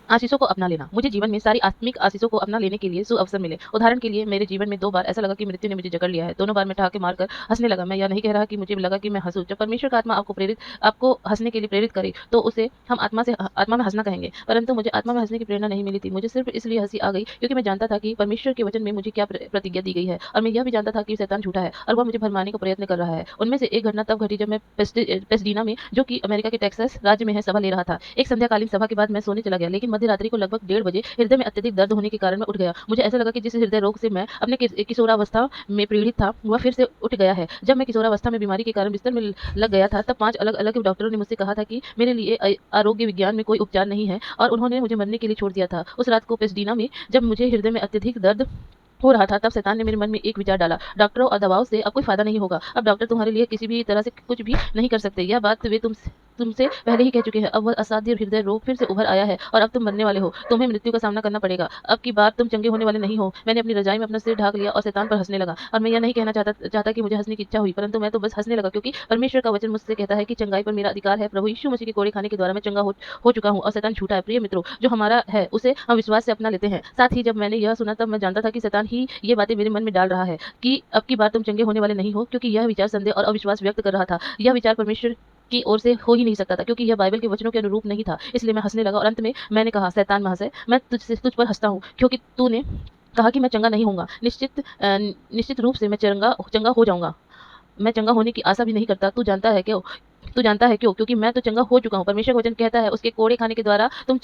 आशीषों को अपना लेना। मुझे जीवन में सारी आत्मिक आशीषों को अपना लेने के लिए सुअवसर मिले। उदाहरण के लिए मेरे जीवन में 2 बार ऐसा लगा कि मृत्यु ने मुझे जकड़ लिया है। दोनों बार मैं ठहाके मारकर हँसने लगा। मैं यह नहीं कह रहा कि मुझे लगा कि मैं हँसूँ। जब परमेश्वर का आत्मा आपको हँसने के लिए प्रेरित करे तो उसे हम आत्मा में हँसना कहेंगे। परंतु मुझे आत्मा में हँसने की प्रेरणा नहीं मिली थी। मुझे सिर्फ इसलिए हँसी आ गई क्योंकि मैं जानता था कि परमेश्वर के वचन में मुझे क्या प्रतिज्ञा दी गई है और मैं यह भी जानता था कि शैतान झूठा है और वह मुझे भरमाने का प्रयत्न कर रहा है। उनमें से एक घटना तब घटी जब मैं पेसडीना में, जो कि अमेरिका के टेक्सास राज्य में है, सभा ले रहा था। एक संध्याकालीन सभा के बाद मैं सोने चला गया, लेकिन मध्य रात्रि को लगभग 1:30 बजे हृदय में अत्यधिक दर्द होने के कारण मैं उठ गया। मुझे ऐसा लगा कि जिस हृदय रोग से मैं अपने किशोरावस्था में पीड़ित था वह फिर से उठ गया है। जब मैं किशोरावस्था में बीमारी के कारण बिस्तर में लग गया था तब 5 अलग-अलग डॉक्टरों ने मुझसे कहा था कि मेरे लिए आरोग्य विज्ञान में कोई उपचार नहीं है और उन्होंने मुझे मरने के लिए छोड़ दिया था। उस रात को पेसडीना में जब मुझे हृदय में अत्यधिक दर्द हो रहा था तब शैतान ने मेरे मन में एक विचार डाला, डॉक्टरों और दवाओं से अब कोई फायदा नहीं होगा। अब डॉक्टर तुम्हारे लिए किसी भी तरह से कुछ भी नहीं कर सकते। यह बात वे तुमसे पहले ही कह चुके हैं। अब वह असाध्य हृदय रोग फिर से उभर आया है और अब तुम मरने वाले हो। तुम्हें मृत्यु का सामना करना पड़ेगा। अब की बार तुम चंगे होने वाले नहीं हो। मैंने अपनी रजाई में अपना सिर ढाक लिया और शैतान पर हंसने लगा। और मैं यह नहीं कहना चाहता कि मुझे हंसने की इच्छा हुई, परंतु मैं तो बस हंसने लगा क्योंकि परमेश्वर का वचन मुझसे कहता है कि चंगाई पर मेरा अधिकार है। प्रभु यीशु मसीह के कोड़े खाने के द्वारा मैं चंगा हो चुका हूँ और शैतान झूठा है। प्रिय मित्रों, जो हमारा है उसे हम विश्वास से अपना लेते हैं। साथ ही जब मैंने यह सुना तब मैं जानता था कि शैतान ही ये बातें मेरे मन में डाल रहा है कि अब की बार तुम चंगे होने वाले नहीं हो, क्योंकि यह विचार संदेह और अविश्वास व्यक्त कर रहा था। यह विचार परमेश्वर की ओर से हो ही नहीं सकता था, क्योंकि यह बाइबल के वचनों के अनुरूप नहीं था। इसलिए मैं हंसने लगा और अंत में मैंने कहा, शैतान महाशय, मैं तुझ पर हंसता हूँ क्योंकि तूने कहा कि मैं चंगा नहीं होऊंगा। निश्चित रूप से मैं चंगा हो जाऊंगा। मैं चंगा होने की आशा भी नहीं करता। तू जानता है क्यों? क्योंकि मैं तो चंगा हो चुका हूँ। परमेश्वर का वचन कहता है उसके कोड़े खाने के द्वारा तुम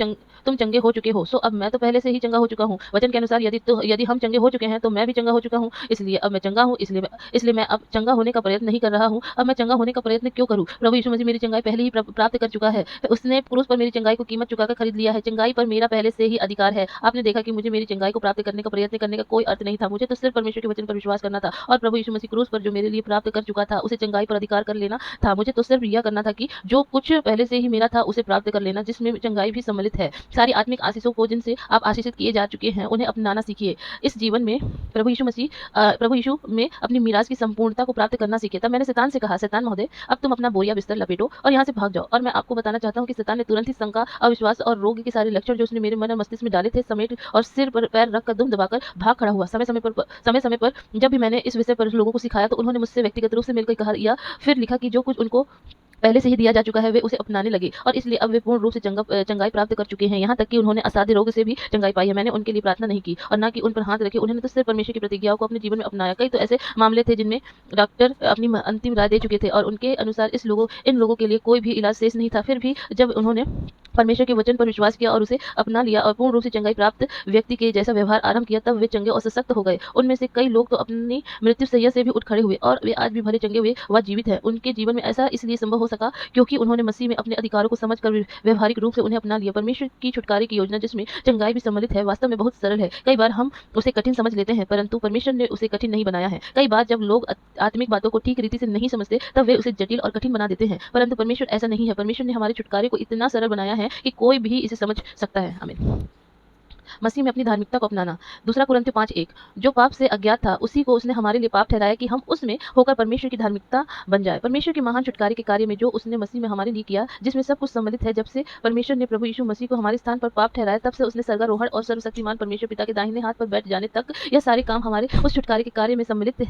चंगे हो चुके हो। सो अब मैं तो पहले से ही चंगा हो चुका हूँ। वचन के अनुसार यदि हम चंगे हो चुके हैं तो मैं भी चंगा हो चुका हूँ। इसलिए अब मैं चंगा हूँ। इसलिए मैं अब चंगा होने का प्रयत्न नहीं कर रहा हूँ। अब मैं चंगा होने का प्रयत्न क्यों करूँ? प्रभु यीशु मसीह मेरी चंगाई पहले ही प्राप्त कर चुका है। उसने क्रूस पर मेरी चंगाई को कीमत चुकाकर खरीद लिया है। चंगाई पर मेरा पहले से ही अधिकार है। आपने देखा कि मुझे मेरी चंगाई को प्राप्त करने का प्रयत्न करने का कोई अर्थ नहीं था। मुझे तो सिर्फ परमेश्वर के वचन पर विश्वास करना था और प्रभु यीशु मसीह क्रूस पर जो मेरे लिए प्राप्त कर चुका था उसे चंगाई पर अधिकार कर लेना था। मुझे तो सिर्फ यह करना था कि जो कुछ पहले से ही मेरा था उसे प्राप्त कर लेना, जिसमें चंगाई भी सम्मिलित है। सारी आत्मिक आशीषों को जिनसे आप आशीषित किए जा चुके हैं उन्हें अपनाना सीखिए। इस जीवन में प्रभु यीशु में अपनी मीरास की संपूर्णता को प्राप्त करना सीखिए। तब मैंने शैतान से कहा, शैतान महोदय, अब तुम अपना बोरिया बिस्तर लपेटो और यहाँ से भाग जाओ। और मैं आपको बताना चाहता हूँ कि शैतान ने तुरंत ही शंका, अविश्वास और रोग के सारे लक्षण जो उसने मेरे मन और मस्तिष्क में डाले थे समेट और सिर पर पैर रखकर दुम दबाकर भाग खड़ा हुआ। समय समय पर जब भी मैंने इस विषय पर लोगों को सिखाया तो उन्होंने मुझसे व्यक्तिगत रूप से मिलकर कहा या फिर लिखा कि जो कुछ उनको पहले से ही दिया जा चुका है वे उसे अपनाने लगे और इसलिए अब वे पूर्ण रूप से चंगाई प्राप्त कर चुके हैं। यहाँ तक कि उन्होंने असाध्य रोग से भी चंगाई पाई है। मैंने उनके लिए प्रार्थना नहीं की और ना कि उन पर हाथ रखे। उन्होंने तो सिर्फ परमेश्वर की प्रतिज्ञाओं को अपने जीवन में अपनाया। कई तो ऐसे मामले थे जिनमें डॉक्टर अपनी अंतिम राय दे चुके थे और उनके अनुसार इन लोगों के लिए कोई भी इलाज शेष नहीं था। फिर भी जब उन्होंने परमेश्वर के वचन पर विश्वास किया और उसे अपना लिया और पूर्ण रूप से चंगाई प्राप्त व्यक्ति के जैसा व्यवहार आरंभ किया, तब वे चंगे और सशक्त हो गए। उनमें से कई लोग तो अपनी मृत्यु सैया से भी उठ खड़े हुए और वे आज भी भले चंगे हुए व जीवित हैं। उनके जीवन में ऐसा इसलिए संभव हो सका क्योंकि उन्होंने मसीह में अपने अधिकारों को समझकर व्यवहारिक रूप से उन्हें अपना लिया। परमेश्वर की छुटकारे की योजना जिसमें चंगाई भी सम्मिलित है वास्तव में बहुत सरल है। कई बार हम उसे कठिन समझ लेते हैं, परंतु परमेश्वर ने उसे कठिन नहीं बनाया है। कई बार जब लोग आत्मिक बातों को ठीक रीति से नहीं समझते तब वे उसे जटिल और कठिन बना देते हैं, परंतु परमेश्वर ऐसा नहीं है। परमेश्वर ने हमारे छुटकारे को इतना सरल बनाया है कि कोई भी इसे समझ सकता है। आमीन। मसीह में अपनी धार्मिकता को अपनाना। 2 कुरिन्थियों 5:1, जो पाप से अज्ञात था उसी को उसने हमारे लिए पाप ठहराया कि हम उसमें होकर परमेश्वर की धार्मिकता बन जाए। परमेश्वर के महान छुटकारे के कार्य में जो उसने मसीह में हमारे लिए किया, जिसमें सब कुछ सम्मिलित है। जब से परमेश्वर ने प्रभु यीशु मसीह को हमारे स्थान पर पाप ठहराया तब से उसने स्वर्गारोहण और सर्वशक्तिमान परमेश्वर पिता के दाहिने हाथ पर बैठ जाने तक यह सारे काम हमारे उस छुटकारे के कार्य में सम्मिलित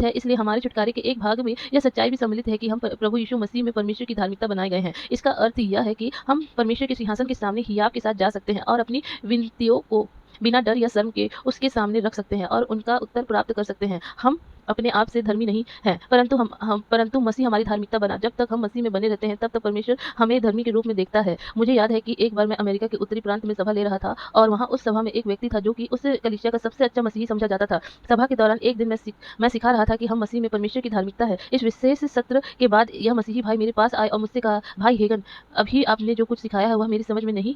है। इसलिए हमारे छुटकारे के एक भाग में यह सच्चाई भी सम्मिलित है कि हम प्रभु यीशु मसीह में परमेश्वर की धार्मिकता बनाए गए हैं। इसका अर्थ यह है कि हम परमेश्वर के सिंहासन के सामने हियाव के साथ जा सकते हैं और अपनी विनतियों को बिना डर या शर्म के उसके सामने रख सकते हैं और उनका उत्तर प्राप्त कर सकते हैं। हम अपने आप से धर्मी नहीं हैं, परंतु मसीह हमारी धार्मिकता बना। जब तक हम मसीह में बने रहते हैं तब तक परमेश्वर हमें धर्मी के रूप में देखता है। मुझे याद है कि एक बार मैं अमेरिका के उत्तरी प्रांत में सभा ले रहा था और वहाँ उस सभा में एक व्यक्ति था जो कि उस कलीसिया का सबसे अच्छा मसीही समझा जाता था। सभा के दौरान एक दिन मैं सिखा रहा था कि हम मसीह में परमेश्वर की धार्मिकता है। इस विशेष सत्र के बाद यह मसीही भाई मेरे पास आए और मुझसे कहा, भाई हेगन, अभी आपने जो कुछ सिखाया है वह मेरी समझ में नहीं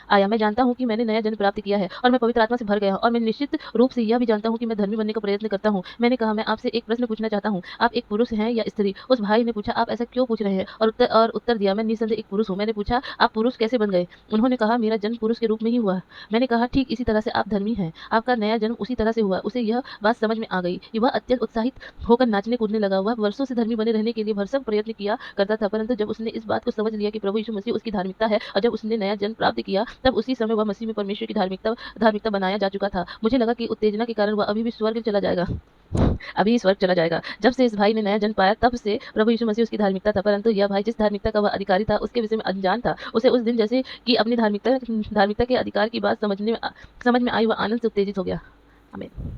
आया। मैं जानता हूँ कि मैंने नया जन्म प्राप्त किया है और मैं पवित्र आत्मा से भर गया हूँ और मैं निश्चित रूप से यह भी जानता हूँ कि मैं धर्मी बनने का प्रयत्न करता हूँ। मैंने कहा, मैं आपसे एक प्रश्न पूछना चाहता हूँ, आप एक पुरुष हैं या स्त्री? उस भाई ने पूछा, आप ऐसा क्यों पूछ रहे हैं? और उत्तर दिया, मैं निस्संदेह एक पुरुष हूँ। मैंने पूछा, आप पुरुष कैसे बन गए? उन्होंने कहा, मेरा जन्म पुरुष के रूप में ही हुआ। मैंने कहा, ठीक इसी तरह से आप धर्मी हैं। आपका नया जन्म उसी तरह से हुआ। उसे यह बात समझ में आ गई। वह अत्यंत उत्साहित होकर नाचने कूदने लगा। वह वर्षों से धर्मी बने रहने के लिए भरसक प्रयत्न किया करता था, परंतु जब उसने इस बात को समझ लिया कि प्रभु यीशु मसीह उसकी धार्मिकता है और जब उसने नया जन्म प्राप्त किया, तब उसी समय वह मसीह में परमेश्वर की धार्मिकता बनाया जा चुका था। मुझे लगा कि उत्तेजना के कारण वह अभी भी स्वर्ग चला जाएगा। अभी स्वर्ग चला जाएगा। जब से इस भाई ने नया जन्म पाया, तब से प्रभु यीशु मसीह उसकी धार्मिकता था, परंतु यह भाई जिस धार्मिकता का वह अधिकारी था, उसके विषय में अनजान था। उसे उस दिन जैसे कि अपनी धार्मिकता धार्मिकता के अधिकार की बात समझ में आई, वह आनंद से उत्तेजित हो गया। आमीन।